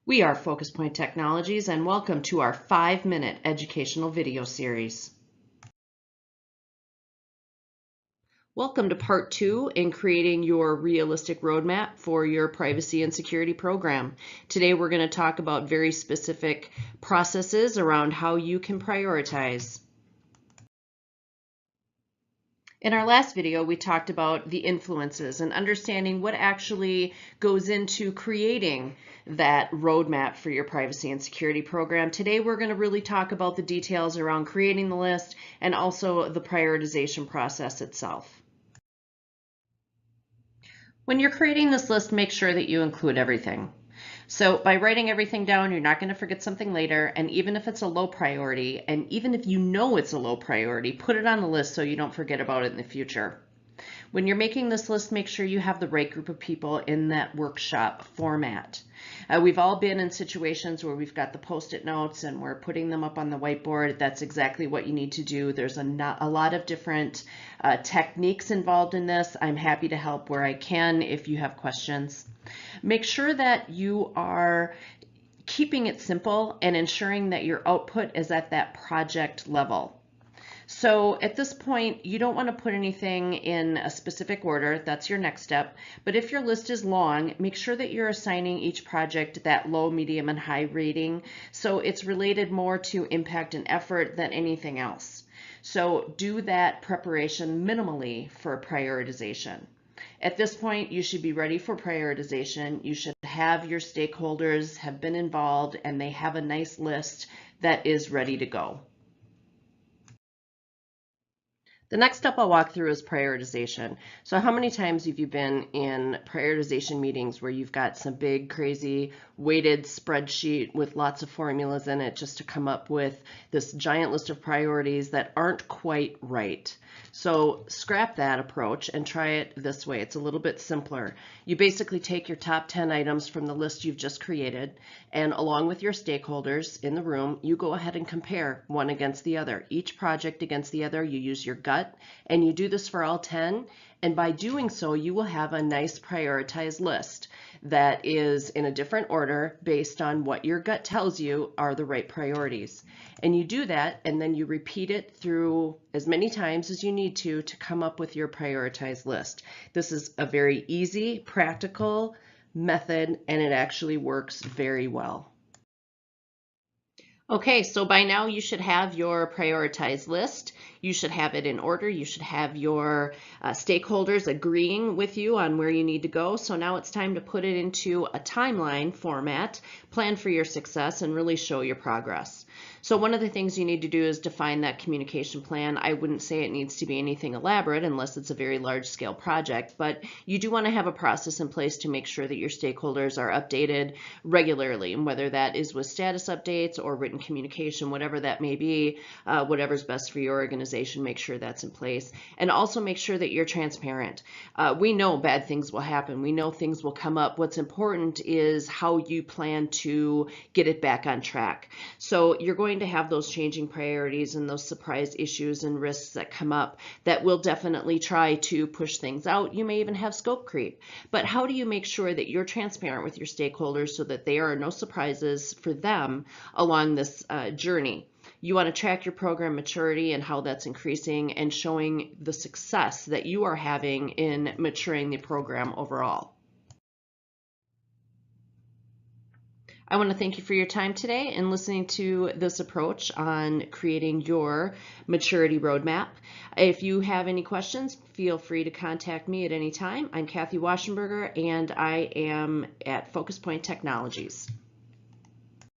We are FocusPoint Technologies, and welcome to our 5-minute educational video series. Welcome to part 2 in creating your realistic roadmap for your privacy and security program. Today we're going to talk about very specific processes around how you can prioritize. In our last video, we talked about the influences and understanding what actually goes into creating that roadmap for your privacy and security program. Today, we're going to really talk about the details around creating the list and also the prioritization process itself. When you're creating this list, make sure that you include everything. So by writing everything down, you're not going to forget something later. And even if it's a low priority, and even if you know it's a low priority, put it on the list so you don't forget about it in the future. When you're making this list, make sure you have the right group of people in that workshop format. We've all been in situations where we've got the Post-it notes and we're putting them up on the whiteboard. That's exactly what you need to do. There's a lot of different techniques involved in this. I'm happy to help where I can if you have questions. Make sure that you are keeping it simple and ensuring that your output is at that project level. So at this point, you don't want to put anything in a specific order. That's your next step. But if your list is long, make sure that you're assigning each project that low, medium, and high rating. So it's related more to impact and effort than anything else. So do that preparation minimally for prioritization. At this point, you should be ready for prioritization. You should have your stakeholders have been involved and they have a nice list that is ready to go. The next step I'll walk through is prioritization. So how many times have you been in prioritization meetings where you've got some big, crazy, weighted spreadsheet with lots of formulas in it just to come up with this giant list of priorities that aren't quite right? So scrap that approach and try it this way. It's a little bit simpler. You basically take your top 10 items from the list you've just created, and along with your stakeholders in the room, you go ahead and compare one against the other. Each project against the other, you use your gut, and you do this for all 10, and by doing so, you will have a nice prioritized list that is in a different order based on what your gut tells you are the right priorities. And you do that, and then you repeat it through as many times as you need to come up with your prioritized list. This is a very easy, practical method, and it actually works very well. Okay, so by now you should have your prioritized list. You should have it in order. You should have your stakeholders agreeing with you on where you need to go. So now it's time to put it into a timeline format, plan for your success, and really show your progress. So one of the things you need to do is define that communication plan. I wouldn't say it needs to be anything elaborate unless it's a very large scale project, but you do want to have a process in place to make sure that your stakeholders are updated regularly, and whether that is with status updates or written communication, whatever that may be, whatever's best for your organization, make sure that's in place. And also make sure that you're transparent. We know bad things will happen. We know things will come up. What's important is how you plan to get it back on track. So you're going to have those changing priorities and those surprise issues and risks that come up that will definitely try to push things out. You may even have scope creep. But how do you make sure that you're transparent with your stakeholders so that there are no surprises for them along this journey? You want to track your program maturity and how that's increasing and showing the success that you are having in maturing the program overall. I want to thank you for your time today and listening to this approach on creating your maturity roadmap. If you have any questions, feel free to contact me at any time. I'm Kathy Waschenberger, and I am at FocusPoint Technologies.